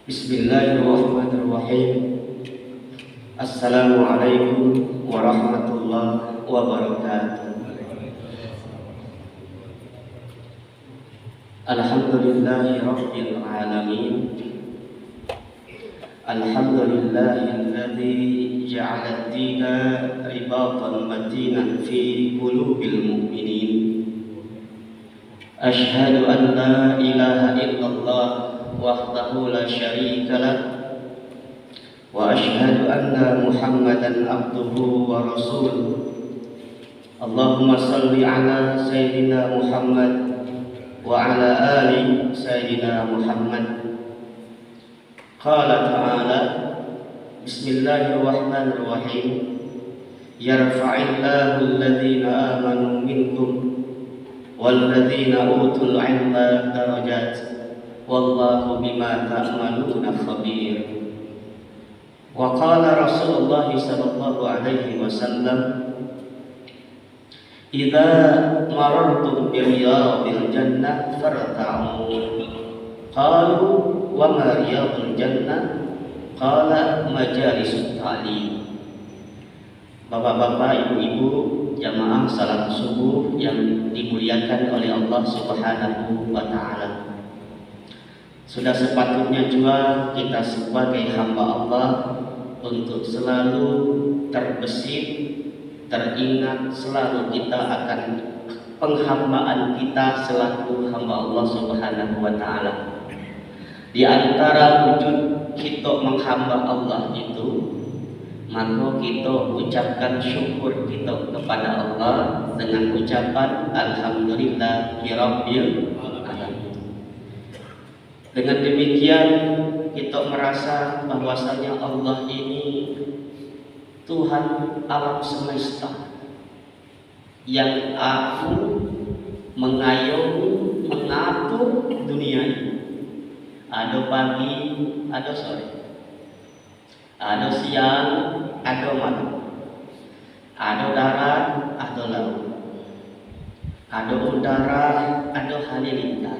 Bismillahirrahmanirrahim. Assalamualaikum warahmatullahi wabarakatuh. Alhamdulillahi rabbil alamin. Alhamdulillahilladzi ja'ala ad-dina ribatan matinan fi qulubil mu'minin. Ashhadu an la ilaha illallah wahdahu la syarika lah wa ashhadu anna Muhammadan abduhu wa rasuluh. Allahumma salli ala sayyidina Muhammad wa ala ali sayyidina Muhammad. Qala ta'ala, bismillahirrahmanirrahim, yarfa'illahu alladhina amanu minkum walladhina utul ilma darajat wallahu bima ta'maluna khabir. Wa qala Rasulullah sallallahu alaihi wasallam, idza marartum bi riyadil jannah farta'u. Qalu wa ma riyadul jannah? Qala majalisut ta'lim. Bapak-bapak, ibu-ibu, jamaah salat subuh yang dimuliakan oleh Allah Subhanahu wa taala. Sudah sepatutnya juga kita sebagai hamba Allah untuk selalu terbesit, teringat selalu kita akan penghambaan kita selaku hamba Allah Subhanahu wa taala. Di antara wujud kita menghamba Allah itu, maka kita ucapkan syukur kita kepada Allah dengan ucapan alhamdulillahirabbil alamin. Dengan demikian kita merasa bahwasanya Allah ini Tuhan alam semesta yang agung, mengayomi, mengatur dunia ini. Ada pagi, ada sore, ada siang, ada malam, ada darat, ada laut, ada udara, ada halilintar,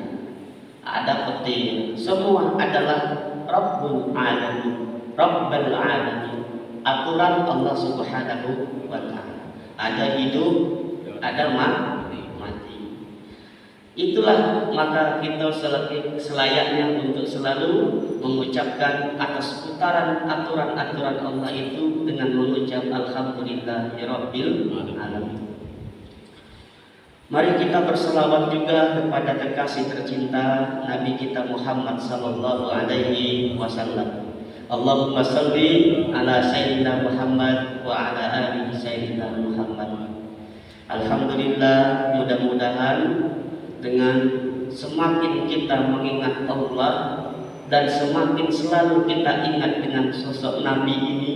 ada petir. Semua adalah Rabbul Alamin, Rabbul Alamin, aturan Allah Subhanahu wa ta'ala. Ada hidup, ada mati. Itulah maka kita selayaknya untuk selalu mengucapkan atas putaran aturan-aturan Allah itu dengan mengucap alhamdulillahirabbil alamin. Mari kita berselawat juga kepada kekasih tercinta Nabi kita Muhammad sallallahu alaihi wasallam. Allahumma shalli ala sayyidina Muhammad wa ala ali sayyidina Muhammad. Alhamdulillah, mudah-mudahan dengan semakin kita mengingat Allah dan semakin selalu kita ingat dengan sosok Nabi ini,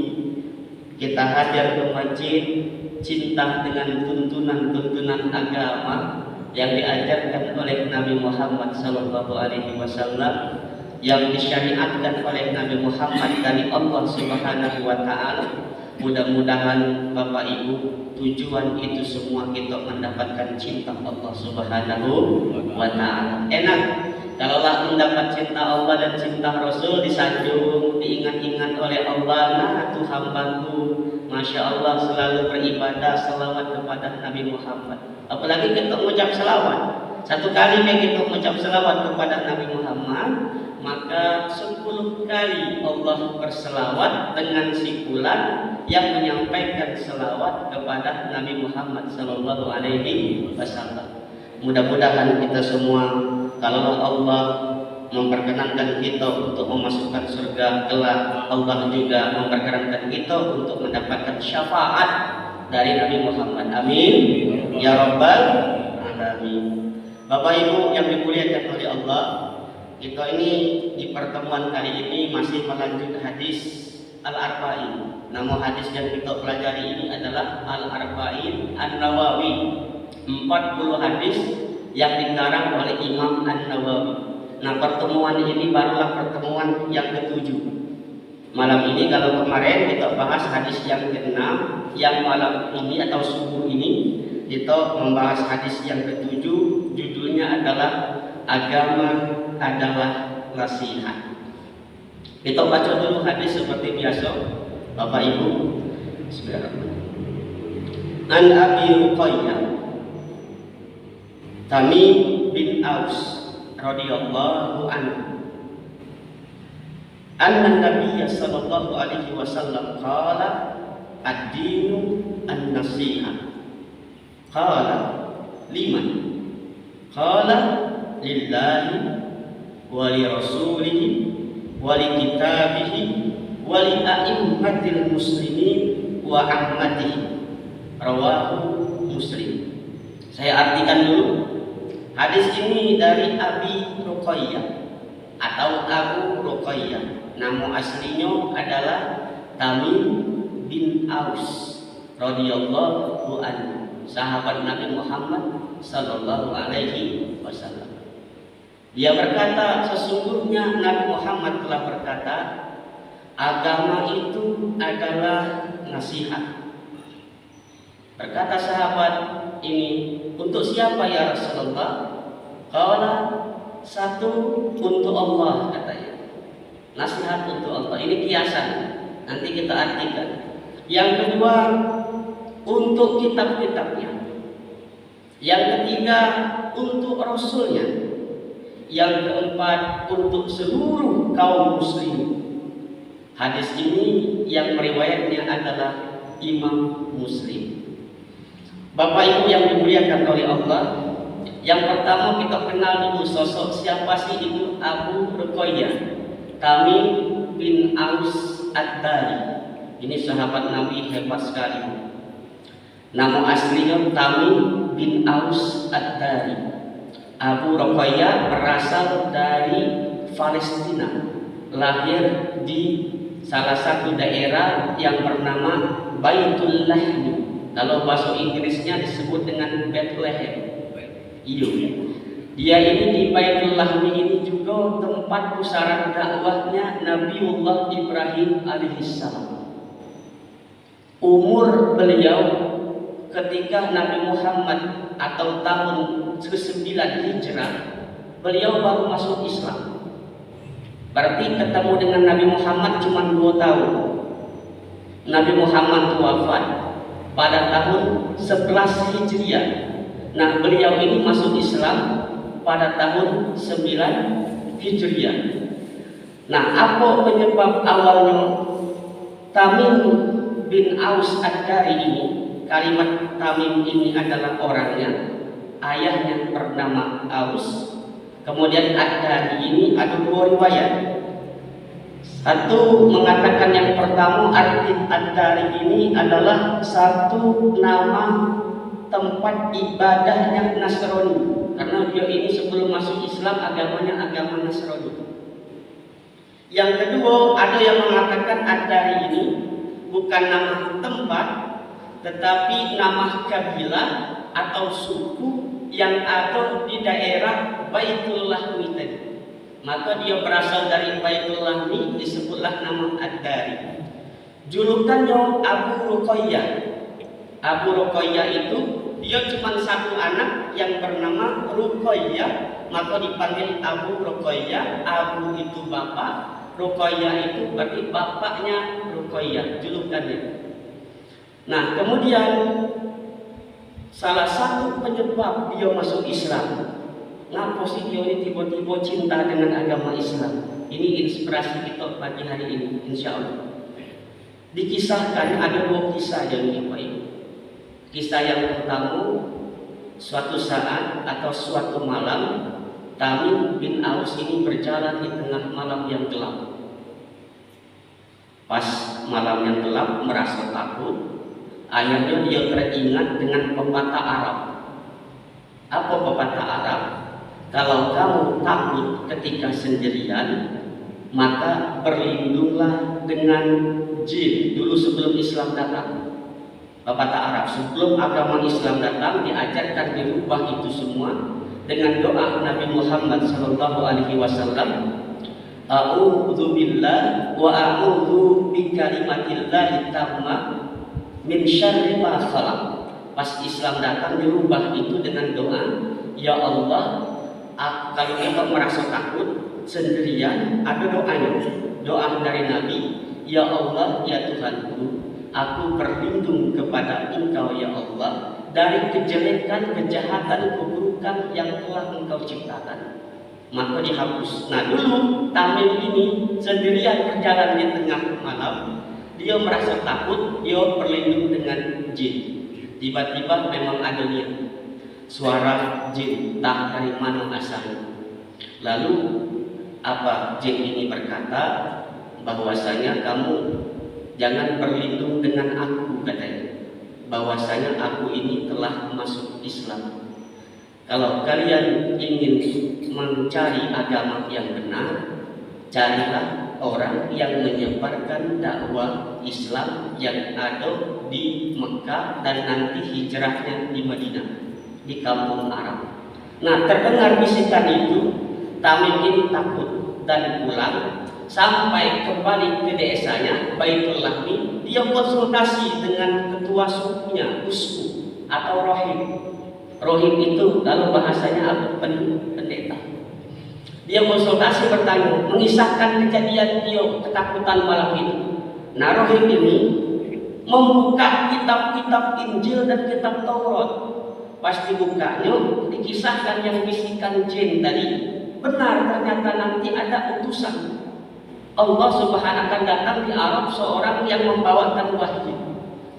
kita hadir ke masjid, cinta dengan tuntunan-tuntunan agama yang diajarkan oleh Nabi Muhammad sallallahu alaihi wasallam, yang disyariatkan oleh Nabi Muhammad dari Allah Subhanahu wa taala. Mudah-mudahan Bapak Ibu, tujuan itu semua kita mendapatkan cinta Allah Subhanahu wa taala. Enak kalaulah mendapat cinta Allah dan cinta Rasul disanjung, diingat-ingat oleh Allah. Nah, itu hambaku, Masya Allah, selalu beribadah selawat kepada Nabi Muhammad. Apalagi kita mengucap selawat, satu kali kita mengucap selawat kepada Nabi Muhammad, maka 10 kali Allah berselawat dengan simpulan yang menyampaikan selawat kepada Nabi Muhammad sallallahu alaihi wasallam. Mudah-mudahan kita semua, kalau Allah memperkenankan kita untuk memasukkan surga kelak, Allah juga memperkenankan kita untuk mendapatkan syafaat dari Nabi Muhammad. Amin ya rabbal alamin. Bapak Ibu yang dimuliakan oleh Allah, kita ini di pertemuan kali ini masih melanjut hadis Al-Arba'in. Nama hadis yang kita pelajari ini adalah Al-Arba'in An-Nawawi, 40 hadis yang dikarang oleh Imam An-Nawawi. Nah, pertemuan ini barulah pertemuan yang ke-7. Malam ini, kalau kemarin kita bahas hadis yang ke-6, yang malam ini atau subuh ini kita membahas hadis yang ke-7. Judulnya adalah agama adalah nasihat. Kita baca dulu hadis seperti biasa, Bapak Ibu. Bismillahirrahmanirrahim. An Abi Ruqayyah Tamim bin Aus radhiyallahu anhu anna Nabiy sallallahu alaihi wasallam qala ad-dinu an-nasihah. Qala liman? Qala lillahi wa li rasulihi wa li kitabihi wa li a'immatil muslimin wa ammatihi. Rawahu Muslim. Saya artikan dulu. Hadis ini dari Abi Ruqayyah atau Abu Ruqayyah. Nama aslinya adalah Tamim bin Aus radhiyallahu anhu, sahabat Nabi Muhammad sallallahu alaihi wasallam. Dia berkata, sesungguhnya Nabi Muhammad telah berkata, agama itu adalah nasihat. Berkata sahabat ini, untuk siapa ya Rasulullah? Qala, satu untuk Allah katanya. Nasihat untuk Allah. Ini kiasan. Nanti kita artikan. Yang kedua, untuk kitab-kitabnya. Yang ketiga, untuk Rasulnya. Yang keempat, untuk seluruh kaum muslim. Hadis ini yang meriwayatnya adalah Imam Muslim. Bapak Ibu yang dimuliakan oleh Allah, yang pertama kita kenal dulu sosok siapa sih itu Abu Ruqayyah Tamim bin Aus Ad-Dari. Ini sahabat Nabi hebat sekali. Nama aslinya Tamim bin Aus Ad-Dari. Abu Ruqayyah berasal dari Palestina, lahir di salah satu daerah yang bernama Baitul Lahmi. Kalau bahasa Inggrisnya disebut dengan Bethlehem. Iya. Dia ini di Baitul Lahmi ini juga tempat pusaran dakwahnya Nabiullah Ibrahim alaihissalam. Umur beliau ketika Nabi Muhammad atau tahun ke-9 Hijrah, beliau baru masuk Islam. Berarti ketemu dengan Nabi Muhammad cuma 2 tahun. Nabi Muhammad wafat pada tahun 11 Hijriah. Nah, beliau ini masuk Islam pada tahun 9 Hijriah. Nah, apa penyebab awalnya Tamim bin Aus Ad-Dari ini? Kalimat Tamim ini adalah orangnya, ayahnya bernama Aus. Kemudian Ad-Dari ini ada 2 riwayat. Satu mengatakan yang pertama, arti Ad-Dari ini adalah satu nama tempat ibadahnya Nasrani, karena dia ini sebelum masuk Islam agamanya agama Nasrani. Yang kedua, ada yang mengatakan Ad-Dari ini bukan nama tempat, tetapi nama kabilah atau suku yang ada di daerah Baitul Lahmi tadi. Maka dia berasal dari Baitul Lahmi, disebutlah nama Ad-Dari. Julukannya Abu Ruqayyah. Abu Ruqayyah itu dia cuma satu anak yang bernama Ruqayyah, maka dipanggil Abu Ruqayyah. Abu itu bapak, Ruqayyah itu berarti bapaknya Ruqayyah, julukannya. Nah, kemudian salah satu penyebab dia masuk Islam, ngapa sih dia ini tiba-tiba cinta dengan agama Islam? Ini inspirasi kita pagi hari ini, insya Allah. Dikisahkan ada 2 kisah yang Bapak Ibu. Kisah yang pertama, suatu saat atau suatu malam, Tamim bin Aus ini berjalan di tengah malam yang gelap. Pas malam yang gelap, merasa takut. Akhirnya dia teringat dengan pepatah Arab. Apa pepatah Arab? Kalau kamu takut ketika sendirian, maka berlindunglah dengan jin. Dulu sebelum Islam datang, pepatah Arab, sebelum agama Islam datang, diajarkan dirubah itu semua dengan doa Nabi Muhammad SAW. A'udzu billah wa a'udzu bikalimatillahi tammah min syarri ma khalaq. Pas Islam datang dirubah itu dengan doa, ya Allah, kalau kita merasa takut sendirian, ada doanya. doa dari Nabi, ya Allah, ya Tuhanku, aku berlindung kepada Engkau ya Allah dari kejelekan, kejahatan, keburukan yang telah Engkau ciptakan. Maka dihapus. Nah dulu Tamim ini sendirian berjalan di tengah malam. Dia merasa takut, dia berlindung dengan jin. Tiba-tiba memang ada suara jin, tak dari mana asalnya. Lalu apa jin ini berkata, bahwasanya kamu jangan berlindung dengan aku, katanya. Bahwasanya aku ini telah masuk Islam. Kalau kalian ingin mencari agama yang benar, carilah orang yang menyebarkan dakwah Islam yang ada di Mekah dan nanti hijrahnya di Madinah, di kampung Arab. Nah, terdengar bisikan itu, Tamim ini takut dan pulang. Sampai kembali ke desanya Baitul Lahmi, dia konsultasi dengan ketua sukunya, uskup atau rohib. Rohib itu kalau bahasanya apa? Pendeta. Dia konsultasi, bertanya, mengisahkan kejadian dia ketakutan malam itu. Nah, rohib ini membuka kitab-kitab Injil dan kitab Taurat. Pas dibukanya, dikisahkan yang bisikan jin tadi benar, ternyata nanti ada utusan Allah Subhanahu akan datang di Arab, seorang yang membawakan wahyu.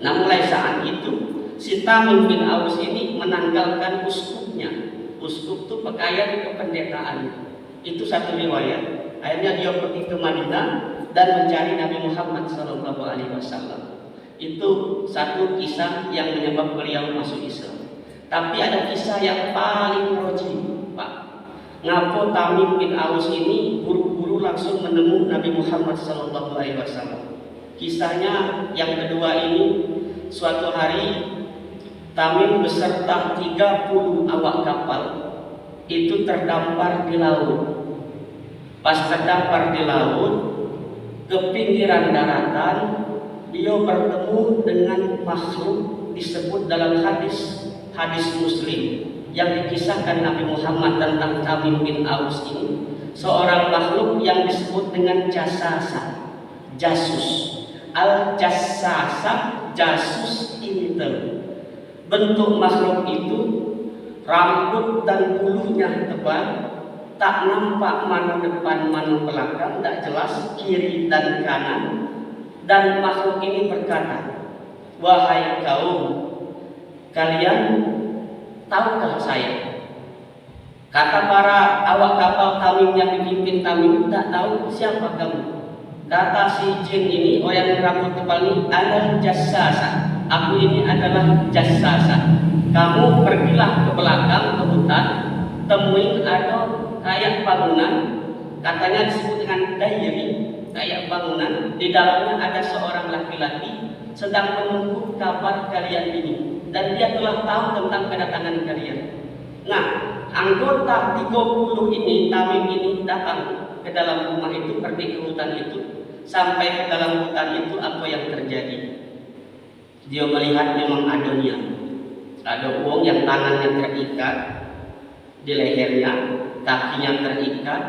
Nah, mulai saat itu si Tamim bin Aus ini menanggalkan uskupnya. Uskup itu pakaian kependetaan. Itu satu riwayat. Akhirnya dia pergi ke Madinah dan mencari Nabi Muhammad SAW. Itu satu kisah yang menyebabkan beliau masuk Islam. Tapi ada kisah yang paling rojim, Pak. Ngapa Tamim bin Aus ini buru-buru langsung menemui Nabi Muhammad SAW. Kisahnya yang kedua ini, suatu hari Tamim beserta 30 awak kapal itu terdampar di laut. Pas terdampar di laut, ke pinggiran daratan, dia bertemu dengan makhluk disebut dalam hadis Muslim yang dikisahkan Nabi Muhammad tentang Tamim bin Aus ini, seorang makhluk yang disebut dengan jasasa, jasus. Al-jasasa, jasus ini bentuk makhluk itu, rambut dan bulunya tebal, tak nampak mana depan mana belakang, tak jelas kiri dan kanan. Dan makhluk ini berkata, wahai kaum, kalian tahukah saya? Kata para awak kapal Tamim yang dipimpin Tamim, tak tahu siapa kamu. Kata si jin ini, orang yang rambut tebal ini, adalah jasasa. Aku ini adalah jasasa. Kamu pergilah ke belakang ke hutan, temuin ada kayak bangunan, katanya disebut dengan dairi, kayak bangunan. Di dalamnya ada seorang laki-laki sedang menunggu kabar kalian ini, dan dia telah tahu tentang kedatangan kalian. Nah, anggota 30 ini, Tamim ini datang ke dalam rumah itu, pergi ke hutan itu. Sampai ke dalam hutan itu, apa yang terjadi? Dia melihat memang ada uang yang tangannya terikat di lehernya, kakinya terikat,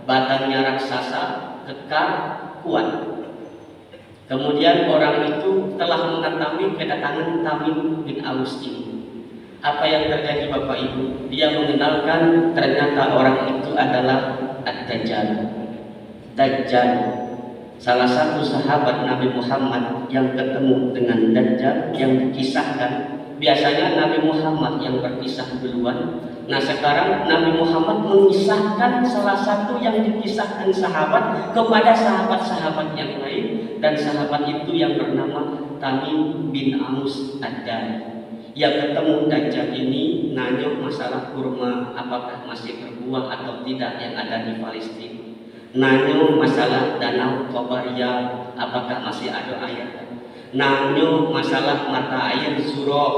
badannya raksasa, kekar, kuat. Kemudian orang itu telah mengetahui kedatangan Tamim bin Aus ini. Apa yang terjadi Bapak Ibu? Dia mengenalkan ternyata orang itu adalah Ad-Dajjal. Dajjal, salah satu sahabat Nabi Muhammad yang ketemu dengan Dajjal yang dikisahkan. Biasanya Nabi Muhammad yang berkisah duluan. Nah, sekarang Nabi Muhammad mengisahkan salah satu yang dikisahkan sahabat kepada sahabat-sahabat yang lain, dan sahabat itu yang bernama Tamim bin Aus Ad-Dari. Yang ketemu Dajjal ini nanya masalah kurma, apakah masih berbuah atau tidak yang ada di Palestina. Nanya masalah danau Qabariyah, apakah masih ada air. Nanya masalah mata air Zurah,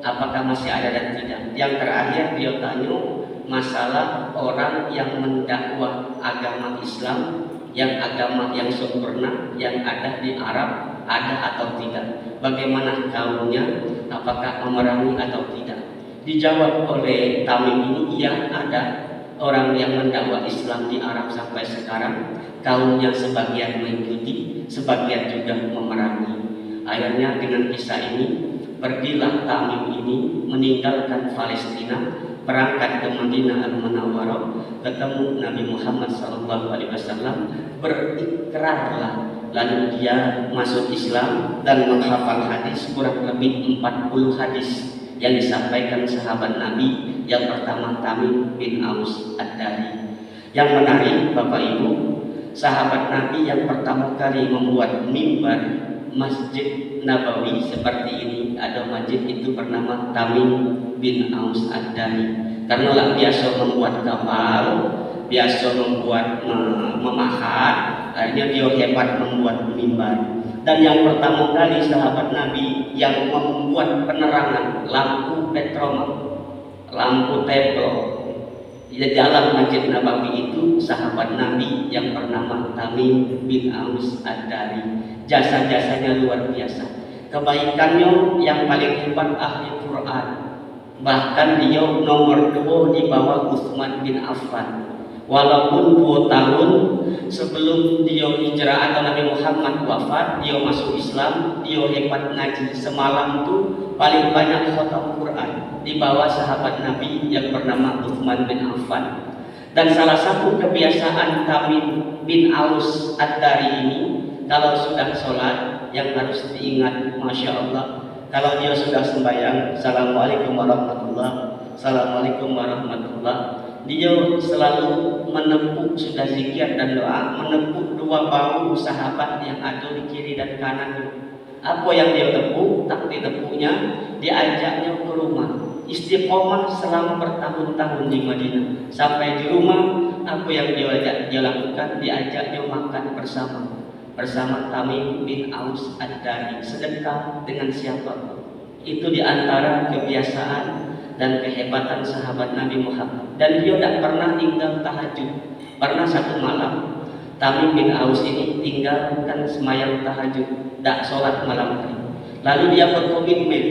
apakah masih ada dan tidak. Yang terakhir dia tanya masalah orang yang mendakwah agama Islam, yang agama yang sempurna yang ada di Arab, ada atau tidak. Bagaimana kaumnya, apakah memerangi atau tidak. Dijawab oleh Tamim ini, iya ada. orang yang mendakwah Islam di Arab sampai sekarang, kaumnya sebagian mengikuti, sebagian juga memerangi. Akhirnya dengan kisah ini, pergilah Tamim ini meninggalkan Palestina, berangkat ke Madinah Al-Munawwarah, ketemu Nabi Muhammad SAW, berikrarlah, lalu dia masuk Islam dan menghafal hadis kurang lebih 40 hadis yang disampaikan sahabat Nabi. Yang pertama Tamim bin Aus Ad-Dari. Yang menarik Bapak Ibu, sahabat Nabi yang pertama kali membuat mimbar Masjid Nabawi seperti ini, ada masjid itu bernama Tamim bin Aus Ad-Dari. Karena lah biasa membuat kapal, biasa membuat memahat, akhirnya dia hebat membuat mimbar. Dan yang pertama kali sahabat Nabi yang membuat penerangan lampu petroma, lampu teplo di dalam Masjid Nabawi itu sahabat Nabi yang bernama Tamim bin Aus Ad-Dari. Jasa-jasanya luar biasa. Kebaikannya yang paling hebat ahli Quran. Bahkan dia nomor 2 di bawah Utsman bin Affan. Walaupun 2 tahun sebelum dia hijrah atau Nabi Muhammad wafat, dia masuk Islam, dia hebat ngaji. Semalam tuh paling banyak khatam Quran di bawah sahabat Nabi yang bernama Utsman bin Affan. Dan salah satu kebiasaan Tamim bin Aus Ad-Dari ini, kalau sudah sholat yang harus diingat, Masya Allah, kalau dia sudah sembahyang, Assalamualaikum warahmatullahi, Assalamualaikum warahmatullahi, dia selalu menepuk, sudah zikir dan doa, menepuk 2 bahu sahabat yang ada di kiri dan kanannya. Apa yang dia tepuk, tak ditepuknya, diajaknya ke rumah. Istiqomah selama bertahun-tahun di Madinah. Sampai di rumah, apa yang dia lakukan, diajaknya makan bersama Tamim bin Aus Ad-Dari, sedekah dengan siapa. Itu diantara kebiasaan dan kehebatan sahabat Nabi Muhammad. Dan dia tidak pernah tinggal tahajud. Pernah satu malam Tamim bin Aus ini tinggalkan semayang tahajud, tidak sholat malam hari. Lalu dia berkomitmen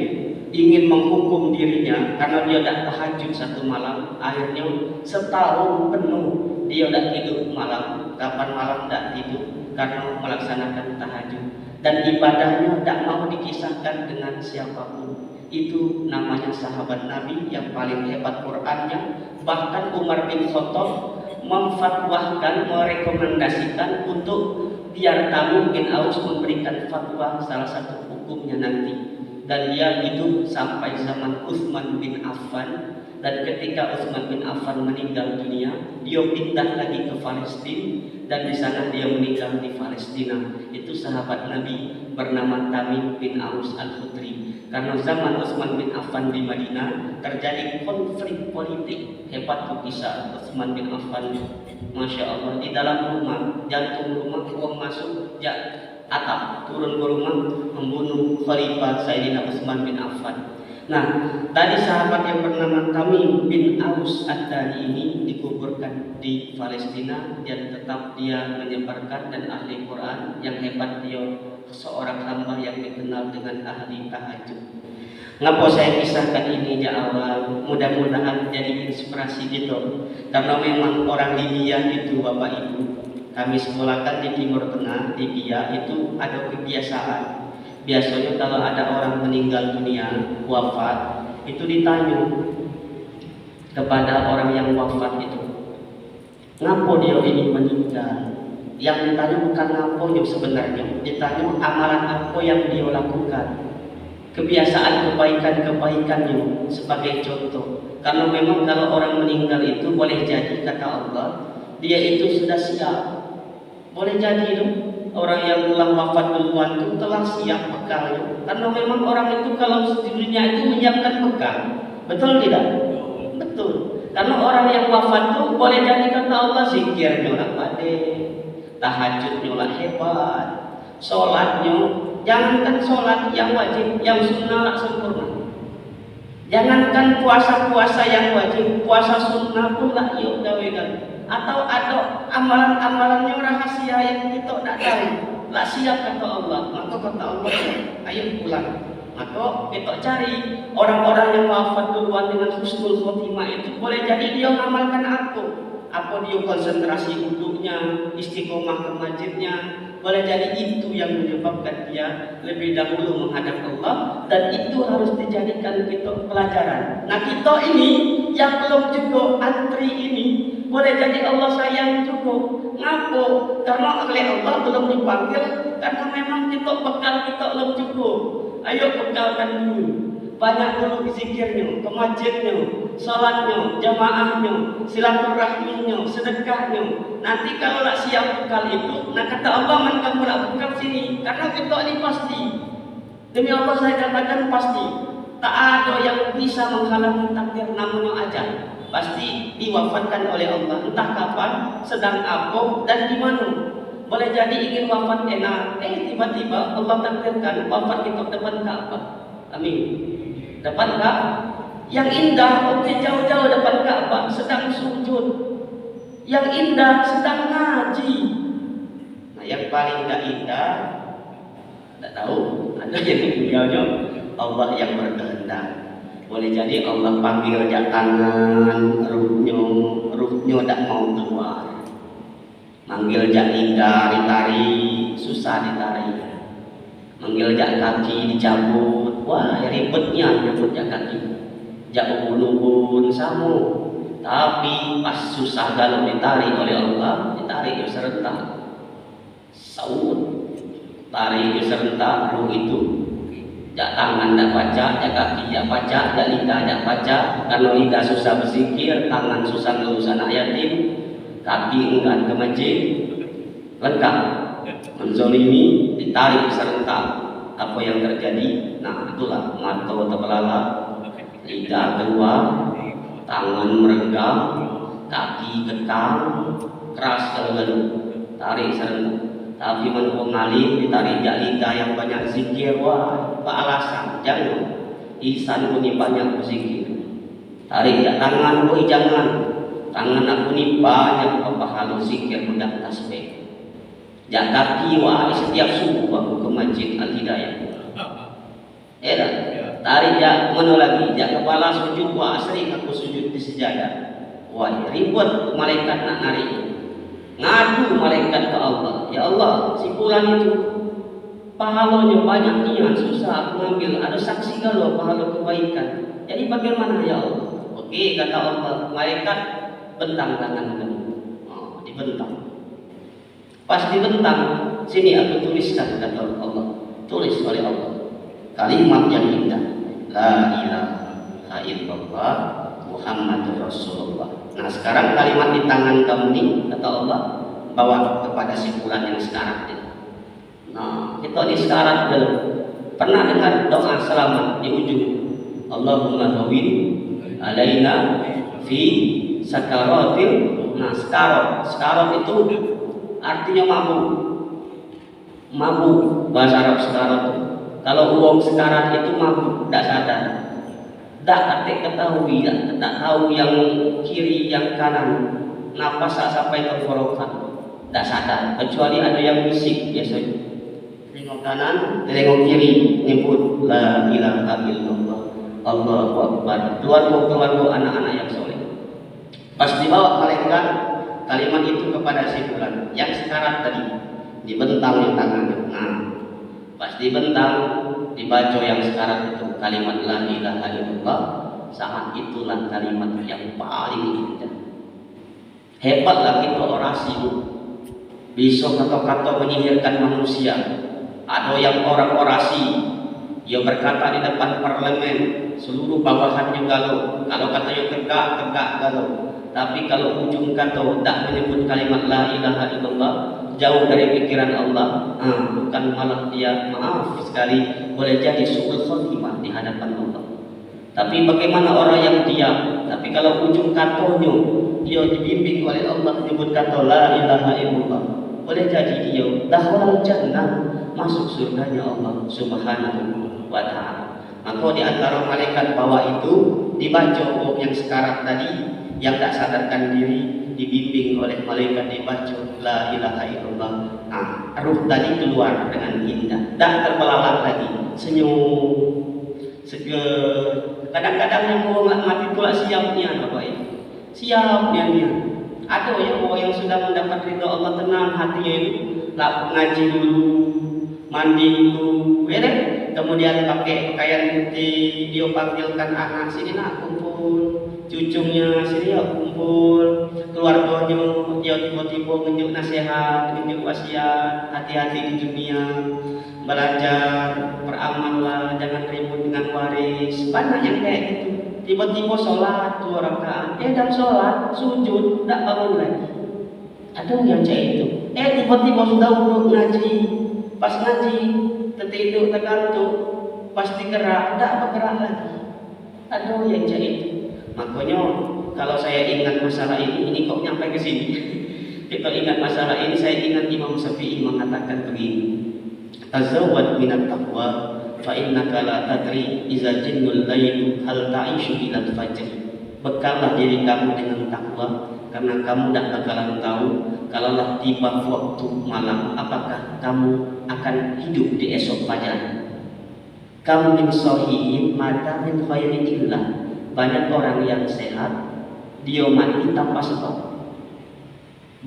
ingin menghukum dirinya karena dia tidak tahajud satu malam. Akhirnya setahun penuh dia tidak tidur malam. Kapan malam tidak tidur karena melaksanakan tahajud. Dan ibadahnya tidak mau dikisahkan dengan siapapun. Itu namanya sahabat Nabi yang paling hebat Qur'annya. Bahkan Umar bin Khattab memfatwahkan, merekomendasikan untuk biar Tamim bin Aus memberikan fatwa salah satu hukumnya nanti. Dan dia hidup sampai zaman Utsman bin Affan. Dan ketika Utsman bin Affan meninggal dunia, dia pindah lagi ke Palestina dan di sana dia meninggal di Palestina. Itu sahabat Nabi bernama Tamim bin Aus Al-Khudri. Karena zaman Utsman bin Affan di Madinah terjadi konflik politik. Hebat tuh kisah Utsman bin Affan. Masya Allah, di dalam rumah, jantung rumah, uang masuk, atap, turun ke rumah, membunuh Khalifah Sayyidina Utsman bin Affan. Nah, tadi sahabat yang bernama Tamim bin Aus Ad-Dari ini dikuburkan di Palestina dan tetap dia menyebarkan dan ahli Quran. Yang hebat dia seorang hamba yang dikenal dengan ahli tahajud. Ngapa saya kisahkan ini ya Allah? Mudah-mudahan jadi inspirasi gitu. Karena memang orang Libya itu Bapak Ibu, kami sekolahkan di Timur Tengah, Libya itu ada kebiasaan. Biasanya kalau ada orang meninggal dunia, wafat, itu ditanya kepada orang yang wafat itu, ngapa dia ini meninggal? Yang ditanya bukan ngaponya sebenarnya, ditanya amalan apa yang dia lakukan, kebiasaan kebaikan-kebaikannya sebagai contoh. Karena memang kalau orang meninggal itu boleh jadi kata Allah, dia itu sudah siap. Boleh jadi itu orang yang telah wafat duluan itu telah siap bekalnya. Karena memang orang itu kalau di dunia itu menyiapkan bekal. Betul tidak? Betul. Karena orang yang wafat itu boleh jadi kata Allah zikirnya lah pade, tahajudnya lah hebat, sholatnya jangankan sholat yang wajib, yang sunnah lah sempurna. Jangankan puasa-puasa yang wajib, puasa sunnah pun lah yuk dawegan. Atau ada amalan-amalannya rahasia yang kita tidak tahu, tak siap kata Allah. Maka kata Allah, ayo pulang. Maka kita cari orang-orang yang wafat duluan dengan husnul khotimah itu boleh jadi dia mengamalkan aku. apa dia konsentrasi duduknya, istiqomah ke masjidnya. Boleh jadi itu yang menyebabkan dia lebih dahulu menghadap Allah, dan itu harus dijadikan kita pelajaran. Nah, kita ini yang belum cukup antri ini, boleh jadi Allah sayang cukup. Ngapa? Karena oleh Allah belum dipanggil, karena memang kita bekal kita belum cukup. Ayo bekalkan dulu. Banyak dulu zikirnya, ke masjidnya, salatnya, jamaahnya, silaturahminya, sedekahnya. Nanti kalau nak siap bekal itu, nah kata Allah, man kamu nak bekal sini, karena kita ini pasti. Demi Allah saya katakan pasti. Tak ada yang bisa menghalangi takdir, namanya ajal. Pasti diwafatkan oleh Allah, entah kapan, sedang apa, dan di mana. Boleh jadi ingin wafat enak, tiba-tiba Allah takdirkan wafat kita depan Ka'bah. Amin. Depan Ka'bah yang indah, oke, jauh-jauh depan Ka'bah sedang sujud. Yang indah sedang ngaji. Nah, yang paling tidak indah, tidak tahu, ada yang tinggalnya Allah yang berkehendak. Boleh jadi Allah panggil jak tangan, ruhnya tidak mau keluar. Manggil jak lidah ditari, susah ditari. Manggil jak kaki dicabut, wah ribetnya nyabut jak kaki. Jak ubun-ubun sama. Tapi pas susah kalau ditarik oleh Allah, ditarik dia serentak. Saud, tarik dia serentak, ruh itu. Jak tangan tak baca, jak kaki tak baca, jak lidah tak baca. Kalau lidah susah berzikir, tangan susah ngelus anak yatim, kaki enggan ke masjid, lengkap. Menzolimi, ditarik serentak. Apa yang terjadi? Nah, itulah mata terbelalak, lidah keluar, tangan merenggang, kaki kekang, keras kalau tarik serentak. Tapi menurut ngalim ditarik jak lidah yang banyak zikir, wah, apa alasan? Jangan. Ihsan pun banyak berzikir. Tarik jak tangan, boy jangan. Tangan aku ni banyak pahala zikir mudah tasbih. Jak kaki, wah, setiap subuh aku ke masjid Al-Hidayah. Dah. Tarik jak mana lagi? Jak kepala sujud, wah, sering aku sujud di sejadah. Wah, ribut malaikat nak narik. Ngadu malaikat ke Allah, ya Allah, si fulan itu pahalanya banyak niat, susah aku ambil, ada saksi kalau pahala kebaikan. Jadi bagaimana ya Allah? Oke, kata Allah, malaikat bentang tangan kamu. Oh, dibentang. Pas dibentang, sini aku tuliskan, kata Allah. Tulis oleh Allah kalimat yang indah, la ilaha illallah Muhammadur Rasulullah. Nah, sekarang kalimat di tangan kamu ini, kata Allah, bawa kepada si fulan yang sekarat ini. Nah, kita di sekarat dulu. Pernah dengar doa selamat di ujung? Allahumma hawin alaina fi sakaratil. Nah, sekarat itu artinya mabuk. Mabuk bahasa Arab sekarat. Kalau uang sekarat itu mabuk, tidak sadar. Tak ketik ketahui, tak tahu yang kiri yang kanan, napas tak sampai tenggorokan, tak sadar. Kecuali ada yang bisik biasanya. Tengok kanan, tengok kiri, nyebut la ilaha illallah, Allahu Akbar. Keluar anak-anak yang soleh. Pas dibawa malaikat kalimat itu kepada si fulan yang sekarat tadi, dibentang yang tangannya. Nah, pas dibentang, dibaca yang sekarang itu kalimat la ilaha illallah, saat itulah kalimat yang paling indah. Hebatlah kita orasi, bisa kata-kata menyihirkan manusia. Ada yang orang orasi, dia berkata di depan parlemen, seluruh bawahannya galau. Kalau katanya tegak galau. Tapi kalau ujung kata tak menyebut kalimat la ilaha illallah, jauh dari pikiran Allah, bukan malah dia maaf sekali, boleh jadi su'ul khatimah di hadapan Allah. Tapi bagaimana orang yang diam? Tapi kalau ujung katanya dia dibimbing oleh Allah menyebut kata la ilaha illallah, boleh jadi dia dakhulal jannah, masuk surganya Allah Subhanahu wa ta'ala. Maka di antara malaikat bawah itu dibaca yang sekarat tadi, yang tak sadarkan diri, dibimbing oleh malaikat dibaca la ilaha illallah. Nah, ruh tadi keluar dengan indah, tak terbelalak lagi, senyum, seger. Kadang-kadang yang mau mati pula siapnya, Bapak Ibu, siapnya dia. Ada ya orang yang sudah mendapat ridho Allah tenang hatinya itu, lah ngaji dulu, mandi dulu, ya deh. Kemudian pakai pakaian putih, dia panggilkan anak sini nak kumpul, cucunya sini ya kumpul, keluarganya dia tiba-tiba nunjuk nasihat, nunjuk wasiat, hati-hati di dunia, belajar, beramal, jangan ribut dengan waris, banyak yang kayak gitu. Tiba-tiba sholat 2 rakaat, dan sholat sujud tak bangun lagi. Ada yang kayak itu. Tiba-tiba sudah duduk ngaji, pas ngaji tertidur tergantung, pasti gerak, tak bergerak lagi. Ada yang kayak itu. Makanya kalau saya ingat masalah ini kok nyampe ke sini. Kita ingat masalah ini, saya ingat Imam Syafi'i mengatakan begini. Tazawwad minat taqwa fa innaka la tadri iza jinnul lail hal ta'ishu ila al-fajr. Bekallah diri kamu dengan takwa karena kamu tidak bakalan tahu kalaulah tiba waktu malam apakah kamu akan hidup di esok fajar. Kamu min sahihin mata min khairi illah. Banyak orang yang sehat dia mati tanpa sebab,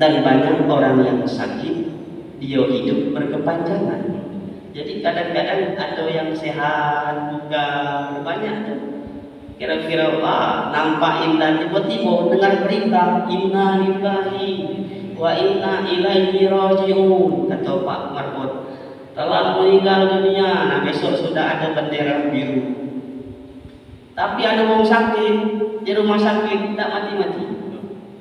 dan banyak orang yang sakit dia hidup berkepanjangan. Jadi kadang-kadang ada yang sehat juga banyak tuh. Kira-kira nampak indah, tiba-tiba dengar berita inna lillahi wa inna ilaihi raji'un, kata Pak Marbot telah meninggal dunia. Nah besok sudah ada bendera biru. Tapi ada orang sakit di rumah sakit tak mati-mati,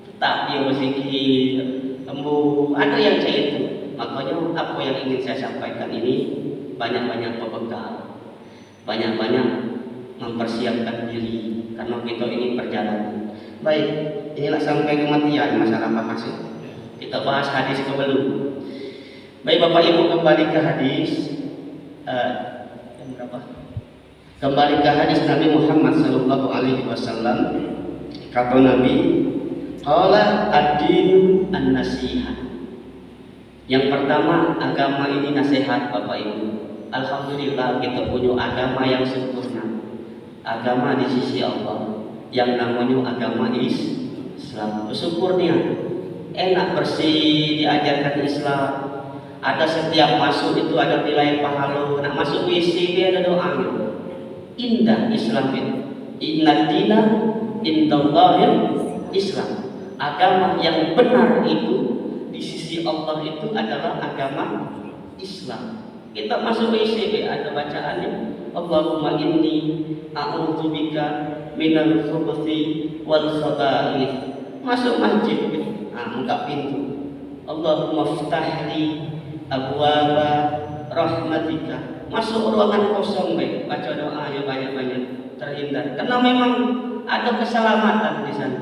tetap dia berzikir, sembuh. Ada yang kayak itu. Makanya apa yang ingin saya sampaikan ini, banyak-banyak berbekal, banyak-banyak mempersiapkan diri karena kita ini perjalanan. Baik, inilah sampai kematian masalah apa sih? Kita bahas hadis sebelum. Baik Bapak Ibu, kembali ke hadis yang berapa? Kembali ke hadis Nabi Muhammad sallallahu alaihi wasallam. Kata Nabi, qala ad-din an-nasihat. Yang pertama, agama ini nasihat Bapak Ibu. Alhamdulillah kita punya agama yang sempurna. Agama di sisi Allah yang namanya agama Islam. Bersyukurnya enak bersih diajarkan Islam. Ada setiap masuk itu ada nilai pahala. Nak masuk WC dia ada doanya. Indah Islam itu. Inna dina indallahil Islam. Agama yang benar itu di sisi Allah itu adalah agama Islam. Kita masuk WC ada bacaannya, Allahumma inni a'udzubika minal khubuthi wal khaba'ith. Masuk masjid, buka pintu, Allahumma ftahli abwaba rahmatika. Masuk ruangan kosong, baca doa yang banyak-banyak, terhindar. Karena memang ada keselamatan di sana.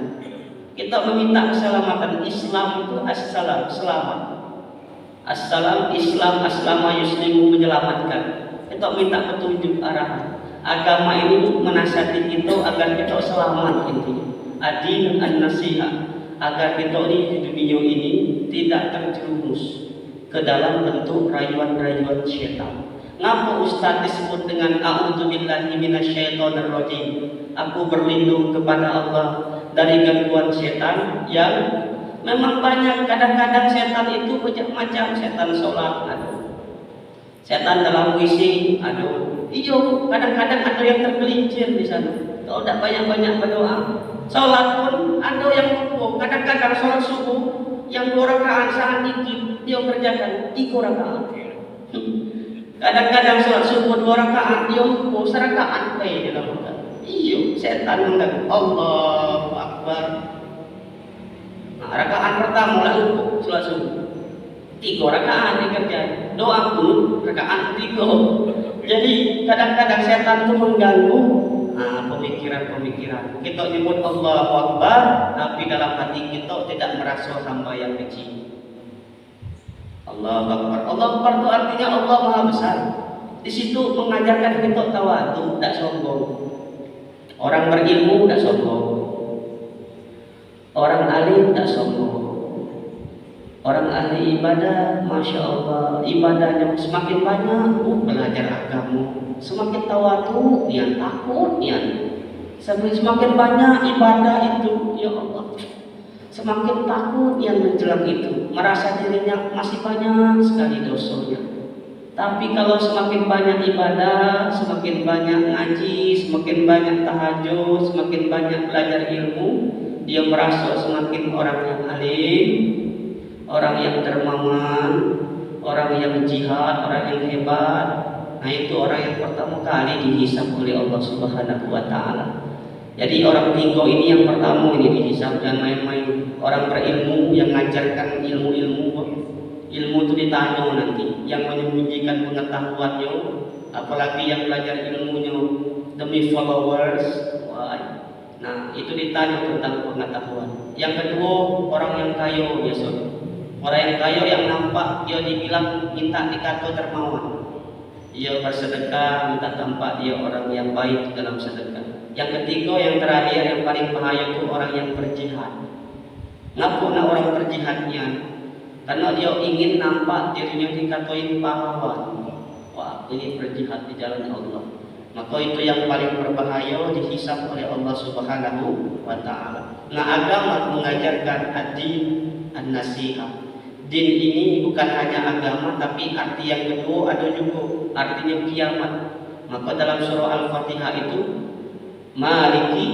Kita meminta keselamatan. Islam itu assalam, selamat. Assalam, Islam, aslama yuslimu, menyelamatkan. Kita minta petunjuk arahan. Agama ini menasihati kita agar kita selamat intinya. Adin an-nasihat, agar kita ini di dunia ini tidak terjerumus ke dalam bentuk rayuan-rayuan syaitan. Ngapa Ustaz disebut dengan a'udzubillahi minasyaitonir rajim? Aku berlindung kepada Allah dari gangguan setan yang memang banyak. Kadang-kadang setan itu macam-macam. Setan sholat, setan dalam puisi, iyo. Kadang-kadang ada yang tergelincir di sana. Kalau tidak banyak-banyak berdoa. Sholat pun ada yang lupa. Kadang-kadang sholat subuh yang 2 rakaat sangat dikit dia kerjakan 3 rakaat. Kadang-kadang sholat subuh 2 rakaat dia lupa 1 rakaat di dalam rakaat. Iyo, setan mengganggu. Allahu Akbar. Rakaat pertama lah lupa sholat subuh. 3 rakaat dikerjakan. Doa pun rakaat 3. Jadi kadang-kadang setan itu mengganggu pemikiran-pemikiran. Kita nyebut Allahu Akbar, tapi dalam hati kita tidak merasa hamba yang kecil. Allahu Akbar. Allahu Akbar itu artinya Allah Maha Besar. Di situ mengajarkan kita tawadhu, tidak sombong. Orang berilmu tidak sombong. Orang alim tidak sombong. Orang ahli ibadah, masya Allah, ibadahnya semakin banyak, belajar agama, semakin tawadhu, niat takut, niat. Semakin banyak ibadah itu, ya Allah. semakin takut yang menjelang itu, merasa dirinya masih banyak sekali dosanya. Tapi kalau semakin banyak ibadah, semakin banyak ngaji, semakin banyak tahajud, semakin banyak belajar ilmu, dia merasa semakin orang yang alim, orang yang dermawan, orang yang jihad, orang yang hebat. Nah, itu orang yang pertama kali dihisab oleh Allah Subhanahu wa Ta'ala. Jadi orang tiga ini yang pertama ini dihisab, jangan main-main. Orang berilmu yang mengajarkan ilmu-ilmu, ilmu itu ditanya nanti. Yang menyembunyikan pengetahuannya, apalagi yang belajar ilmunya demi followers. Wah. Nah, itu ditanya tentang pengetahuan. Yang kedua, orang yang kaya biasanya. Orang yang kaya yang nampak dia dibilang minta dikata dermawan. Dia bersedekah, minta tampak dia orang yang baik dalam sedekah. Yang ketiga, yang terakhir, yang paling bahaya itu orang yang berjihad. Ngapain orang berjihadnya? Karena dia ingin nampak dirinya dikatain pahlawan. Wah, ini berjihad di jalan Allah. Maka itu yang paling berbahaya, dihisab oleh Allah Subhanahu wa Ta'ala. Nah, agama mengajarkan ad-din an-nasihah. Din ini bukan hanya agama, tapi arti yang kedua ada juga artinya kiamat. Maka dalam surah Al-Fatihah itu Maliki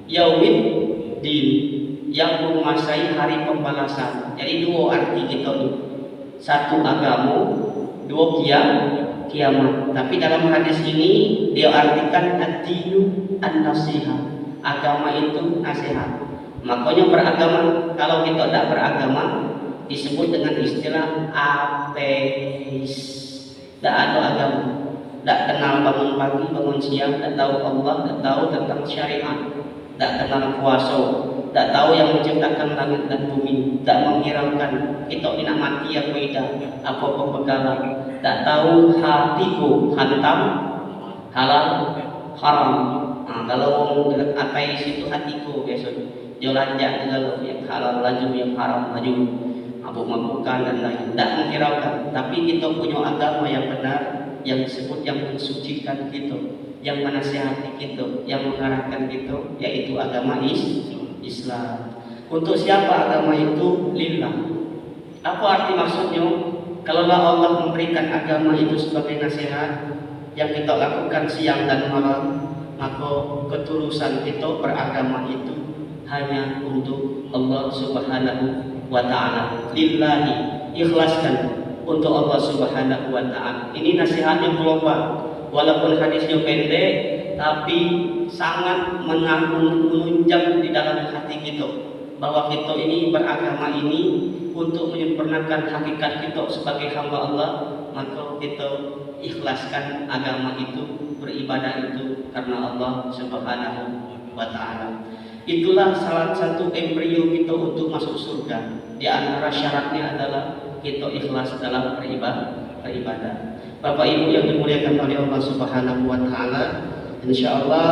Yaumid Din, yang menguasai hari pembalasan. Jadi dua arti kita ini. Satu agama, dua kiamat. Tapi dalam hadis ini dia artikan ad-dinu an-nasihah. Agama itu nasihat. Makanya beragama, kalau kita tidak beragama disebut dengan istilah ateis. Tidak ada agama, tidak kenal bangun pagi, bangun siang, tidak tahu Allah, tidak tahu tentang syariat, tidak kenal puasa, tidak tahu yang menciptakan langit dan bumi, tidak menghiraukan kita ini mati apa tidak, apa pembekalan, tidak tahu hatiku hantam halal haram. Nah, kalau ateis itu hatiku biasanya jalan jalan yang halal laju, yang haram laju, mabuk-mabukan dan lain, tidak menghiraukan. Tapi kita punya agama yang benar, yang disebut yang mensucikan kita, yang menasihati kita, yang mengarahkan kita, yaitu agama Islam. Untuk siapa agama itu? Lillah. Apa arti maksudnya? Kalau Allah memberikan agama itu sebagai nasihat yang kita lakukan siang dan malam, maka ketulusan kita beragama itu hanya untuk Allah Subhanahu wa Ta'ala. Lillahi, ikhlaskan untuk Allah Subhanahu wa Ta'ala. Ini nasihatnya global. Walaupun hadisnya pendek, tapi sangat menunjang di dalam hati kita bahwa kita ini beragama ini untuk menyempurnakan hakikat kita sebagai hamba Allah. Maka kita ikhlaskan agama itu, beribadah itu karena Allah Subhanahu wa Ta'ala. Itulah salah satu embrio kita untuk masuk surga. Di antara syaratnya adalah kita ikhlas dalam beribadah. Bapak Ibu yang dimuliakan oleh Allah Subhanahu wa Ta'ala, insyaallah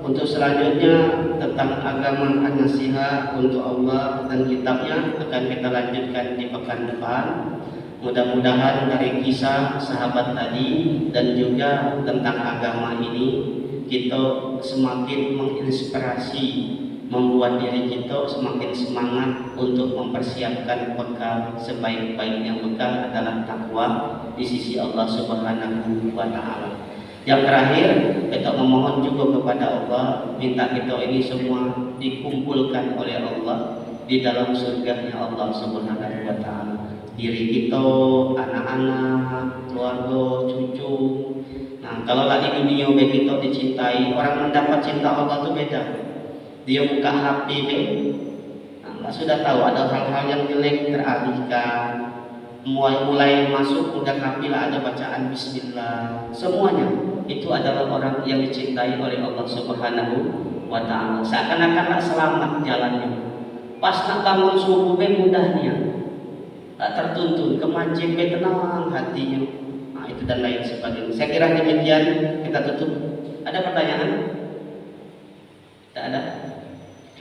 untuk selanjutnya tentang agama an-nasihat untuk Allah dan kitabnya akan kita lanjutkan di pekan depan. Mudah-mudahan dari kisah sahabat tadi dan juga tentang agama ini kita semakin menginspirasi, membuat diri kita semakin semangat untuk mempersiapkan bekal. Sebaik-baiknya bekal adalah takwa di sisi Allah Subhanahu wa Ta'ala. Yang terakhir, kita memohon juga kepada Allah, minta kita ini semua dikumpulkan oleh Allah di dalam surganya Allah Subhanahu wa Ta'ala. Diri kita, anak-anak, keluarga, cucu. Nah, kalau lagi dunia kita dicintai, orang mendapat cinta Allah itu beda. Dia buka HP, nah, sudah tahu ada hal-hal yang jelek teralihkan. Mulai masuk udah HP lah ada bacaan Bismillah. Semuanya itu adalah orang yang dicintai oleh Allah Subhanahu wa Ta'ala. Seakan-akan selamat jalannya. Pas nak bangun subuh mudahnya. Tak tertuntun ke masjid tenang hatinya. Nah, itu dan lain sebagainya. Saya kira demikian, kita tutup. Ada pertanyaan? Tak ada.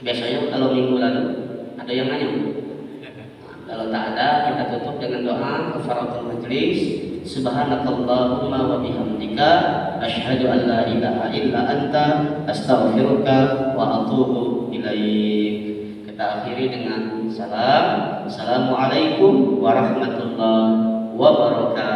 Biasanya kalau minggu lalu ada yang nanya. Nah, kalau tak ada, kita tutup dengan doa kafaratul majlis. Subhanakallahumma wa bihamdika asyhadu an la ilaha illa anta astaghfiruka wa atubu ilaik. Kita akhiri dengan salam. Assalamualaikum warahmatullahi wabarakatuh.